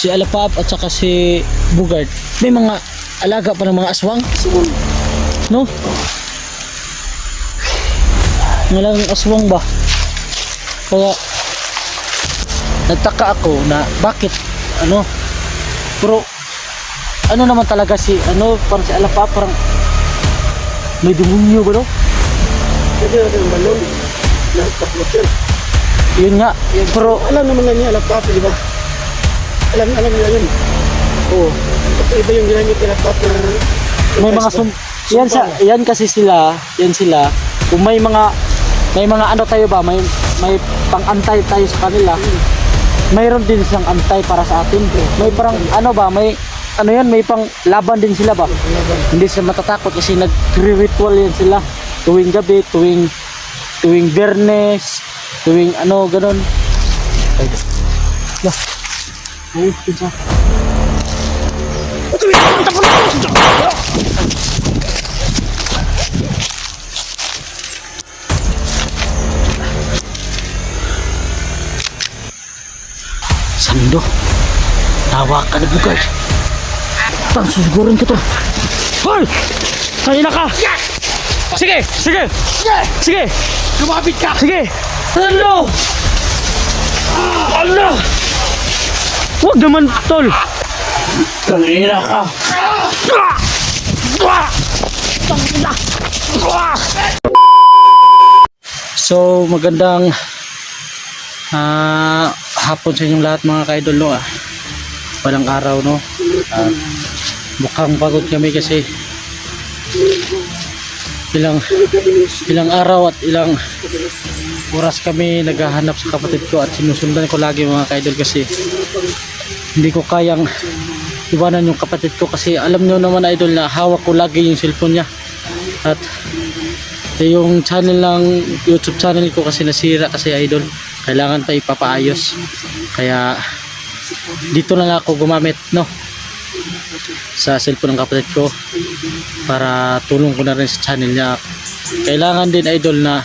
Si Alapap at saka si Bugard, may mga alaga pa ng mga aswang, no? Ngalang aswang ba? Kaya nagtaka ako na bakit ano, pero ano naman talaga si ano, parang si Alapap parang may demonyo ba, no? Yun nga, pero Alam naman na niya Alapap, di ba? Alam niya yun. Oo. Iba yung ginamit ni Alapap na may mga yan kasi sila, yan sila. Kung may mga ano tayo ba, may pang-antay tayo sa kanila. Mayroon din silang antay para sa atin. May parang ano ba, may ano yan, may pang laban din sila ba? Hindi sila matatakot kasi nag-ritual yan sila tuwing gabi, tuwing Biyernes, tuwing ano, ganun. Lah. Ay, pinsa. Sando, tawa ka na Bugard. Susugurin ko to. Hoy! Kanina ka! Sige! Sige! Sige! lumapit ka! Sige! Sando! Allah! Huwag naman, tol! Kanina ka! So, magandang hapon sa inyong lahat mga ka-idol, no? Walang araw, no? Mukhang pagod kami kasi ilang araw at ilang oras kami naghahanap sa kapatid ko at sinusundan ko lagi mga ka-idol kasi hindi ko kayang iwanan yung kapatid ko kasi alam nyo naman idol na hawak ko lagi yung cellphone niya at yung channel ng YouTube channel ko kasi nasira kasi idol, kailangan pa ipapaayos kaya dito na lang ako gumamit, no, sa cellphone ng kapatid ko para tulong ko na rin sa channel niya. Kailangan din idol na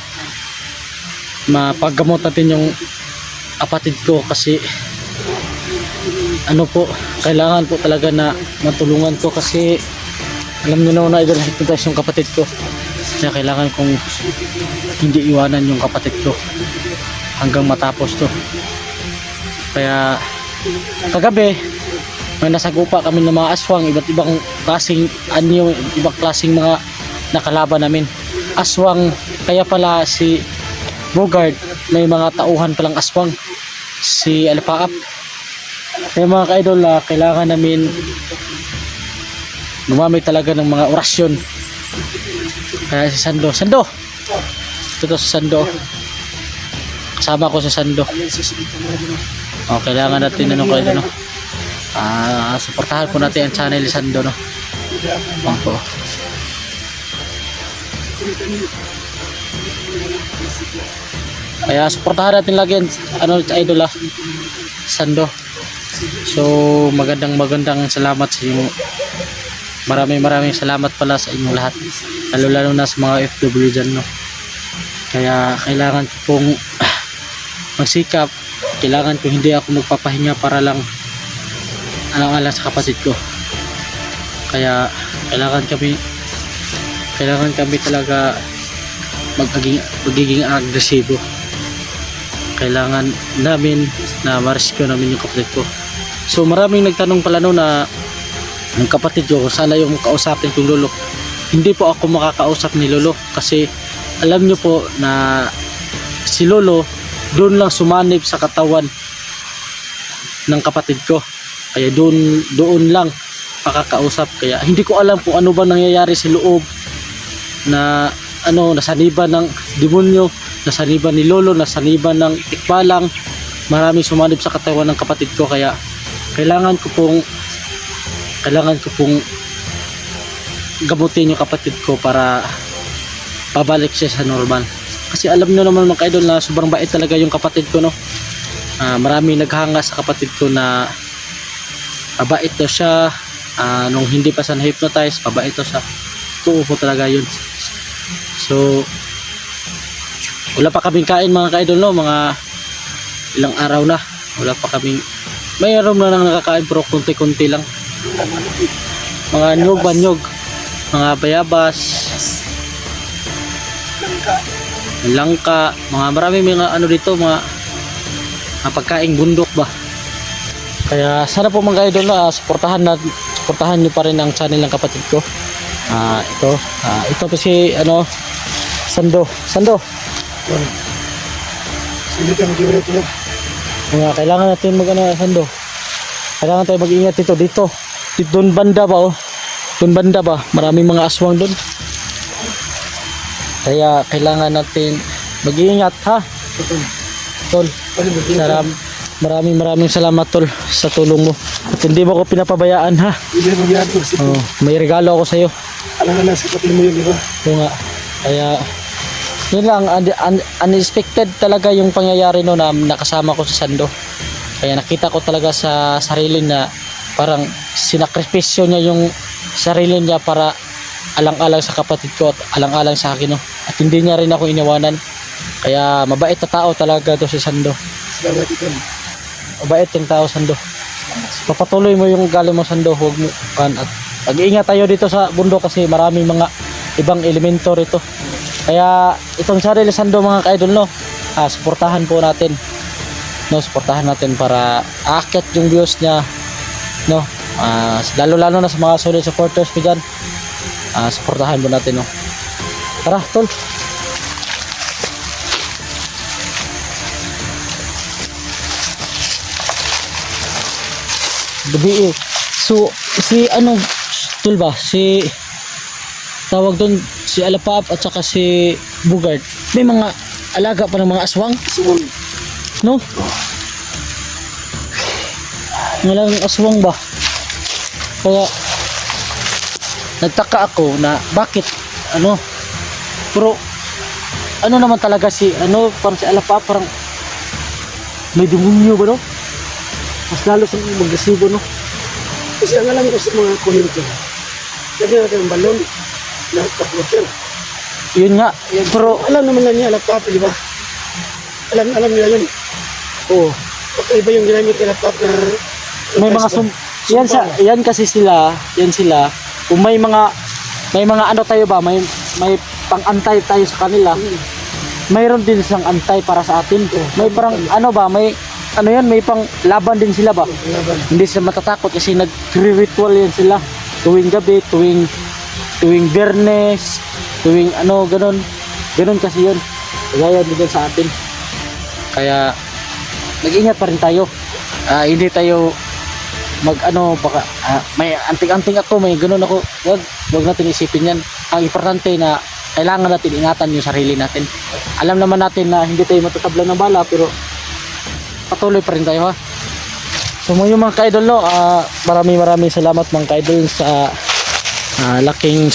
mapaggamot natin yung kapatid ko kasi ano po, kailangan po talaga na matulungan ko kasi alam niyo na idol, hypnotize yung kapatid ko kaya kailangan kong hindi iwanan yung kapatid ko hanggang matapos to. Kaya kagabi may nasagupa kami ng mga aswang, iba't ibang klaseng anyo, ibang klaseng mga nakalaban namin aswang, kaya pala si Bugard may mga tauhan palang aswang, si Alapap. Kaya mga ka-idol, kailangan namin gumamit talaga ng mga orasyon. Kaya si Sando ito si Sando, kasama ko sa Sando. Kailangan natin ano kayo, no? Suportahan po natin ang channel ni Sando, no? Kaya suportahan natin lagi ano idol Sando. So magandang salamat sa inyo. Maraming salamat pala sa inyong lahat, lalo na sa mga FW dyan, no? Kaya kailangan ko pong magsikap, kailangan ko hindi ako magpapahinga para lang alang-alang sa kapatid ko. Kaya kailangan kami talaga magiging agresibo. Kailangan namin na ma-rescue namin yung kapatid ko. So maraming nagtanong pala no na yung kapatid ko sana yung kausapin kong lolo. Hindi po ako makakausap ni lolo kasi alam nyo po na si lolo doon lang sumanib sa katawan ng kapatid ko, kaya doon lang makakausap. Kaya hindi ko alam kung ano ba nangyayari sa loob na ano, nasaniban ng demonyo, nasaniban ni lolo, nasaniban ng tikbalang, maraming sumanib sa katawan ng kapatid ko. Kaya kailangan ko pong gamutin yung kapatid ko para pabalik siya sa normal. Kasi alam nyo naman mga ka-idol na sobrang bait talaga yung kapatid ko, no? Marami naghanga sa kapatid ko na mabait daw siya. Nung hindi pa siya na-hypnotize, mabait daw siya. Tuo po talaga yun. So wala pa kaming kain mga ka-idol, no? Mga ilang araw na wala pa kaming mayroon na nang nakakain pero kunti-kunti lang. Mga nyog, mga bayabas, langka, mga marami mga ano dito, mga pagkaing bundok ba. Kaya sana po mga idol na suportahan nyo pa rin ang channel ng kapatid ko. Ito po si Sando. Hindi ka mag-iwala ito lang. Kailangan natin Sando. Kailangan tayo mag-ingat dito. Doon banda ba Doon banda ba? Maraming mga aswang doon. Kaya kailangan natin mag-iingat ha. Tol. Maraming salamat tol sa tulong mo. At hindi mo ko pinapabayaan ha. Hindi mo yan po. May regalo ako sa iyo. Alam na sa kapatid mo yun, di ba? Oo nga. Kaya yun lang, unexpected talaga yung pangyayari no na nakasama ko sa Sando. Kaya nakita ko talaga sa sarili na parang sinakripisyo niya yung sarili niya para alang-alang sa kapatid ko at alang-alang sa akin no. At hindi niya rin ako iniwanan. Kaya mabait na tao talaga to si Sando. Salamat ito. Mabait yung tao Sando. Papatuloy mo yung galing mo Sando. Huwag mo at mag-iingat tayo dito sa bundok kasi maraming mga ibang elemento rito. Kaya itong sarili Sando mga ka-idol no, suportahan po natin. No, suportahan natin para aakyat yung views niya no. Lalo na sa mga solid supporters ko dyan. Suportahan po natin no. Tara tol. Gabi so si tol ba si tawag doon si Alapap at saka si Bugard, may mga alaga pa ng mga aswang no? Ngalang aswang ba? Kaya nagtaka ako na bakit pero naman talaga si parang si Alapap parang may demonyo ba no? Mas lalo sa mga mag-resibo no? Kasi ang alam ko sa mga kuhinto, lagyan natin ang balon na kaploter. Yun nga, pero Alam naman na niya, laptop, di ba? Alam nila yun. oo, Iba yung ginamit ng laptop na... may mga yan kasi sila, kung may mga tayo ba, may pang-antay tayo sa kanila, mayroon din silang antay para sa atin. May parang may pang laban din sila ba? Hindi sila matatakot kasi nag-ritual yan sila tuwing gabi, tuwing Biyernes, tuwing ganun kasi yun. Gaya din sa atin. Kaya mag-ingat pa rin tayo. Hindi tayo baka may anting-anting ako, may ganun ako. Wag natin isipin yan. Ang importante na kailangan natin ingatan yung sarili natin. Alam naman natin na hindi tayo matatablan ng bala pero patuloy pa rin tayo ha. So mga ka-idol no, maraming salamat mga ka-idol sa laking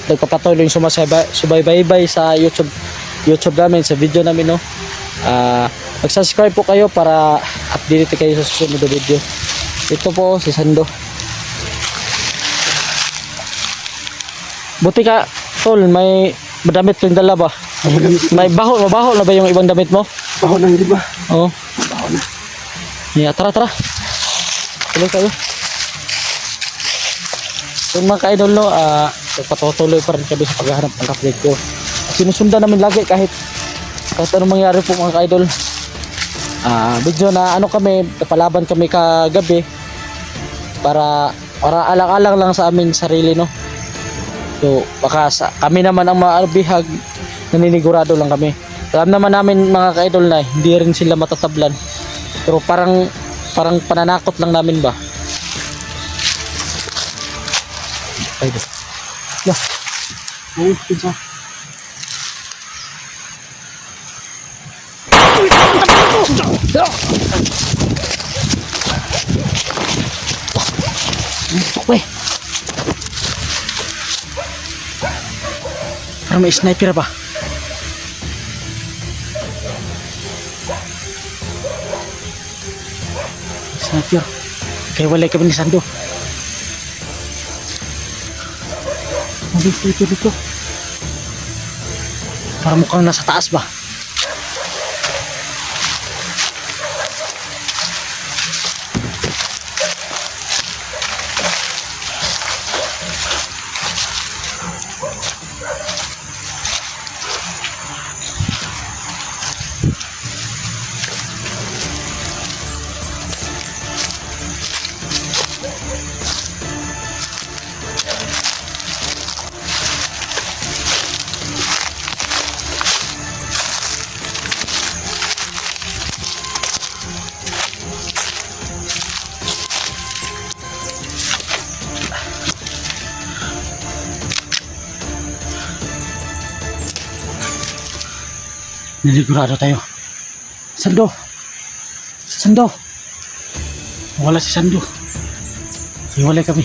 nagpapatuloy yung sumaybay sa YouTube namin, sa video namin no. Mag-subscribe po kayo para update kayo sa susunod na video. Ito po si Sando. Buti ka tol, may damit kang dala ba? May mabaho na ba yung ibang damit mo? Baho nang di ba? Oo. Baho na. Yeah, tara. Tuloy kayo. So mga ka-idol no, nagpatuloy pa rin kami sa paghahanap ng kapatid ko. Sinusundan namin lagi kahit anong mangyari po mga ka-idol. Video na napalaban kami kagabi para alang-alang lang sa amin sarili no. So baka kami naman ang mabihag, naninigurado lang kami. Alam naman namin mga ka-idol na hindi rin sila matatablan. Pero parang pananakot lang namin ba. Ayun. Yeah. Ayun, pinsa. Weh. Parang may sniper ba? Sniper. Kaya walay kami ni Sando. Dito. Parang mukhang nasa taas ba? Niligurado tayo. Sando! Sando! Wala si Sando. Hiwalay kami.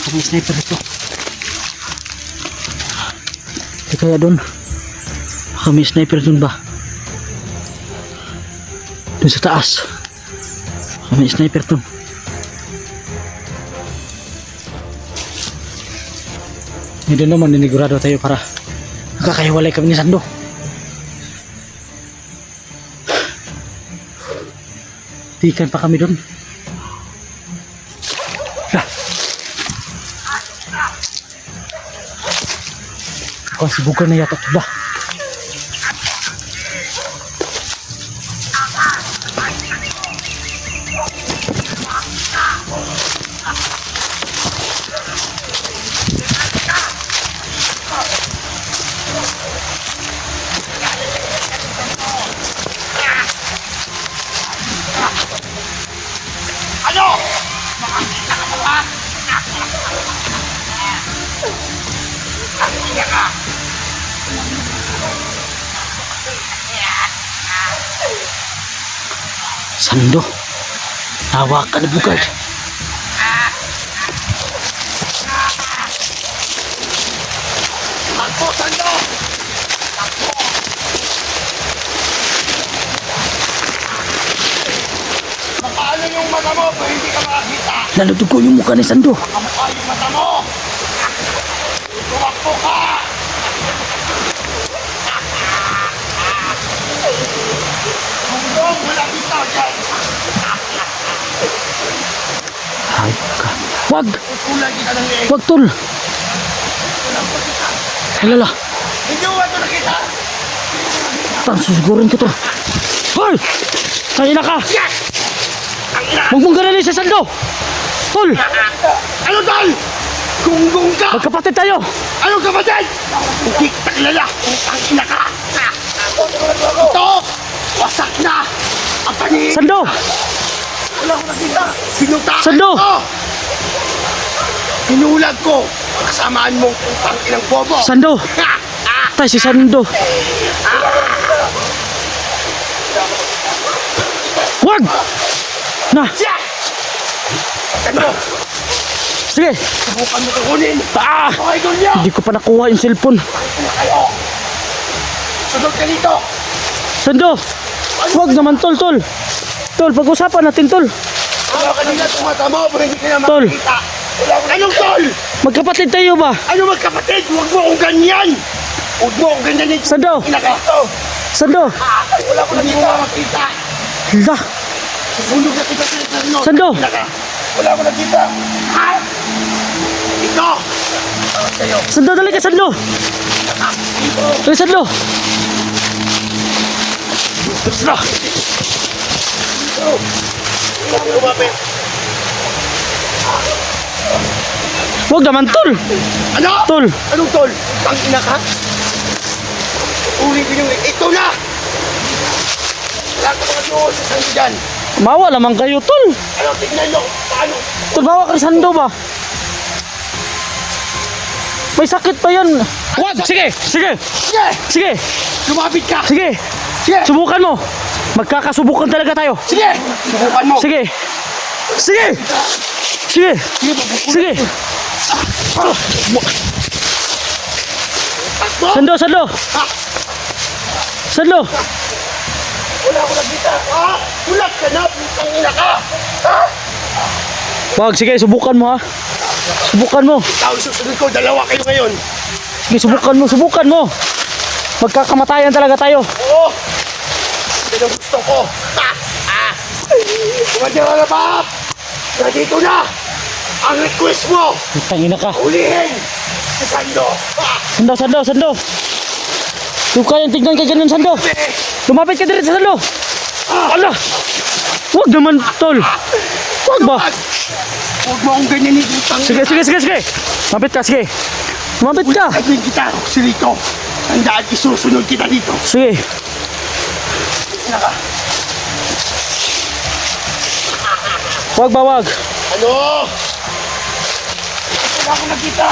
Kami sniper ito. Di kaya doon. Kami sniper doon ba? Doon sa taas. Kami sniper doon. Hindi naman ninigurado tayo para nakakahiwalay kami ni Sando. Tikan pa kami doon. Ako sibukan na yata ito ba? Sando, tawa ka na bugad. Takbo, Sando! Paano yung mata mo kung hindi ka makakita? Naludugo yung mukha ni Sando. Kamukha yung mata mo! Tumakbo ka! Hanggang wala kita dyan! Hayop ka. Wag! Kukulan kita ng leeg! Wag tol! Halala! Hindi mo ba ito nakita? Tang susigurin ko to. Hoy! Kaya ka! Yes! Ang ina! Magmungga na sa Sando! Tol! Ano tol? Gunggong ka! Magkapatid tayo! Anong kapatid? Hindi kita kilala! Ang ina ka! Ito! Wasak na! Ang paningin! Sando! Wala ko nakita! Pinutakan Sando! ko! Pinulag ko! Kasamaan mong putang inang bobo! Sando! Tay si Sando! Wag! Na! Siya! Ano? Sige! Subukan mo kukunin! Ah! Okay, doon niyo! Hindi ko pa nakuha yung cellphone. Ano kayo? Sunod ka dito! Sando! Wag naman tol, tol! Tol, pag-usapan natin tol! Wala ka nila tumata mo pero hindi ka na Tol. makikita! Anong tol? Magkapatid tayo ba? Ano magkapatid? Huwag mo akong ganyan! Huwag mo akong ganyan! Sando! Ina ka! Sando! Wala ko nakita! Makita! Hala! Susunog na kita sa interno! Sando! Ina ka! Wala ko nakita! Ha? Ito! Tawag sa'yo! Sando, dali ka Sando! Ito! Dali Sando! Ito! Ito! Lumapit! Wag naman tol! Ano? Tol! Anong tol? Ang ina ka? Uli ko yung... Ito na! Wala ka mga doon sa sando dyan! Mawa naman kayo tol! Ano? Tignan nyo! Paano? Tol, bawa ka Sando ba? May sakit pa yan! Wag! Sige! Sige! Sige! Sige! Lumapit ka! Sige! Sige! Subukan mo! Magkakasubukan talaga tayo! Sige! Subukan mo! Sige! Sige! Sige! Sige! Pabukulan. Sige! Takbo! Sando! Sando! Ha? Sando! Wala ko nakita! Ha? Ulat ka na! Putang ina ka! Ha? Wag! Sige! Subukan mo ha! Subukan mo! Ikaw susunod ko! Dalawa kayo ngayon! Sige! Subukan mo! Subukan mo! Magkakamatayan talaga tayo! Oo! Ito ang gusto ko! Ha? Ha? Kumadya ka na ba? Nandito na! Ang request mo! Tangina ka! Ulihin! Si Sando! Ha? Sando! Sando! Sando! Huwag kayang tignan ka ganun Sando! Eh! Lumapit ka din sa Sando! Ala! Huwag naman tol! Huwag ba? Huwag mo akong ganyan putang ina! Sige! Sige! Sige! Sige! Lumapit ka! Sige! Lumapit ka! Gagawin kita! Si Rito! Tandaan, isusunod kita dito! Sige! Ina ka! Wag ba wag? Ano? Wala akong nakita!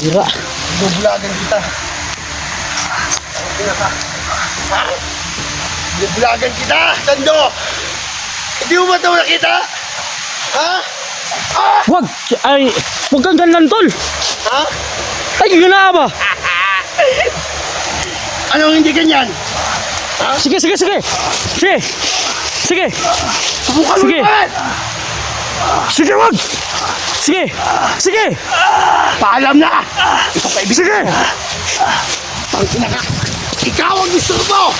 Hira. Dublagan kita! Ha? Bubulagan kita, Sando! Hindi mo ba ito nakita? Ha? Wag! Ay, wag kang ganun, tol! Ha? Ay, yun na ba? Anong hindi ganyan? Sige, sige, sige! Sige! Sige! Subukan mo Sige. naman! Sige, wag! Sige! Sige! Paalam na! Ito kaibigan. Sige! Tangina ka! Ikaw ang gusto mo!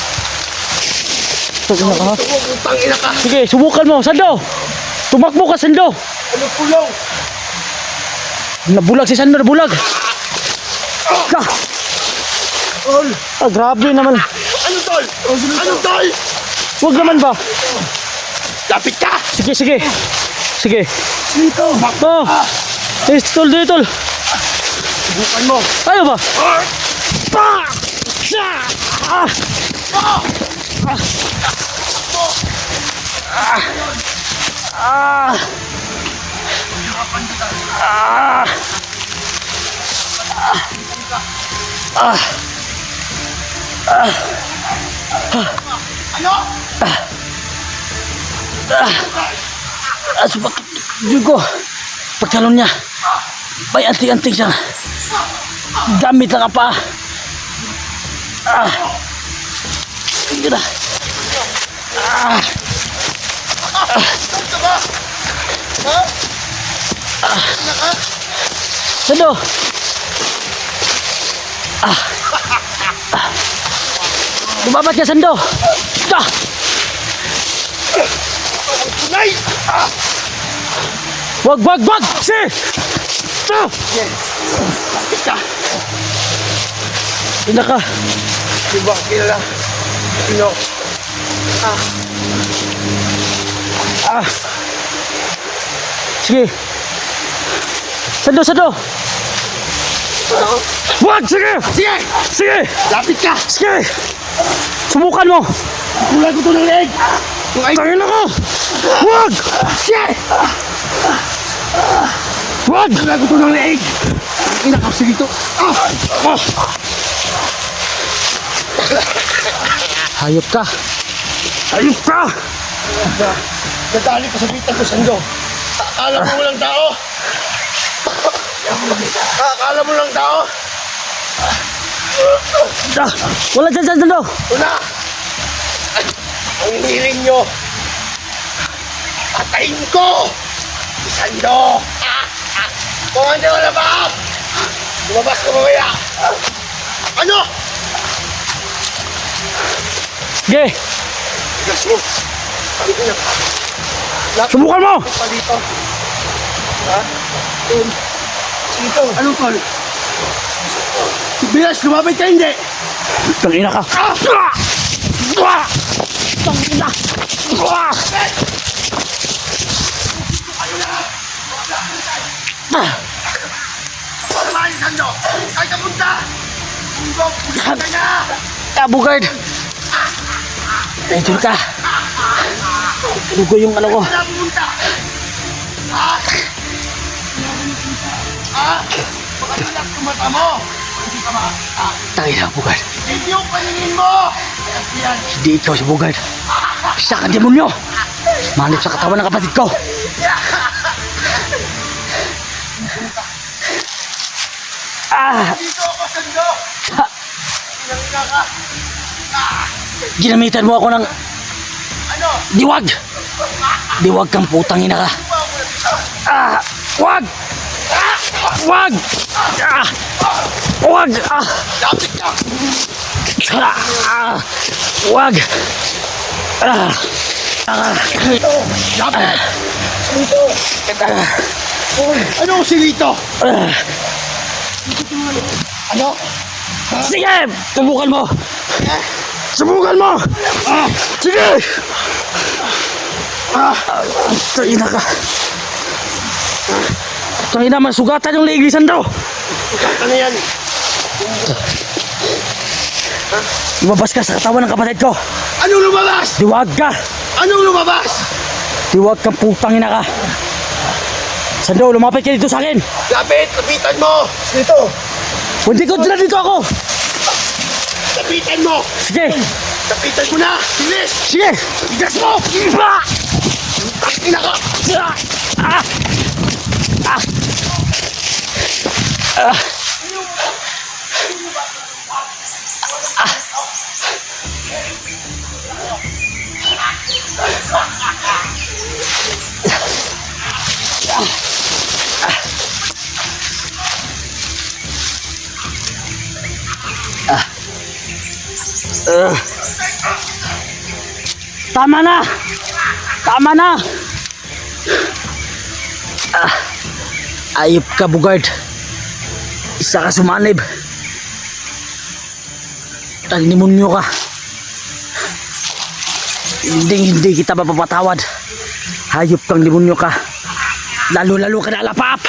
Tangina ka. Gusto mo, tangina ka! Sige, subukan mo, Sando! Tumakbo ka, Sando! Ano pulong? Nabulag si Sando, nabulag! Ah, Tol! ah, grabe naman. Ano tol? Ano tol? Wag naman ba? Lapit ka! Sige, sige. Sige. Dito! Oh. Eh, tol, dito, tol. Subukan mo! Ayaw ba? Pa! Ah! Ah! Ano? Sumakit yun ko. Pagtalon niya. May anting-anting siya. Gamit lang ang paa. Ah. Hindi na. Ah. Saan ka ba? Ha? Naka? Sando. Lumabat ka, Sando. Ah. Tunay! Wag, wag, wag! Si! Ah. Lapit ka! Hindi ka. Di ba kilala? Sino? Sige. Sando, Sando. Ano? Wag! Sige! Sige! Sige! Lapit ka! Sige! Subukan mo! Kulay ko to ng leg! Kung ay... Tangin ako! Wag! Sige! Wag! Kulay ko to ng leg! Inakapsi dito! Hayop ka! Hayop ka! Nadali ka sa bitan ko, Sando! Akala mo walang tao! Akala mo lang tao! Ah, wala dyan, Sando! Una! Ang hiling nyo! Patayin ko! Si Sando! Kung hindi ko labab! Lumabas ka mamaya! Ano? Sige! Gas mo! Halika na! Subukan mo! Pa dito! Ha? Dito! Anong tol? Bilas, lumabit ka hindi! Tangina ka! Tangina! Pamahan ni Sando! Saan ka punta? Mundo, pulis ka na! Bugard! Medyo ka! Lugo yung ano ko! Saan ka pumunta? Ha? Ha? Makatulak yung mata mo! Hindi ka makakita! Tangina, Bugard! Hindi yung paningin mo! Yan! Hindi ikaw si Bugard! Isa kang demonyo! Manip sa katawan ng kapatid ko! Dito ako, Sando! Pinangina ka! Ginamitan mo ako ng Ano? diwag! Diwag kang putang ina ka! Wag! Wag! Wag! Lapit ka! Wag! Dito! Lapit! Dito! Ano si Lito? Ano? Sige! Subukan mo! Subukan mo! Sige! Tangina ka! Tangina, masugatan yung ligisan daw! Ano yan? Lumabas ka sa katawan ng kapatid ko! Anong lumabas? Diwag ka! Anong lumabas? Diwag kang putang ina ka! Sando, lumapit ka dito sa akin! Lapit! Lapitan mo! Dito! Hindi ko dito ako! Lapitan mo! Sige! Lapitan mo na! Bilis! Sige! Bigas mo! Ah! Tangina ka! Ah! Ah! Ah! Tama na! Tama na! Ayop ka, Bugard. Isa ka sumanib. Tagnimonyo ka. Hindi kita mapapatawad. Hayop kang limonyo ka. Lalo-lalo ka na alapap.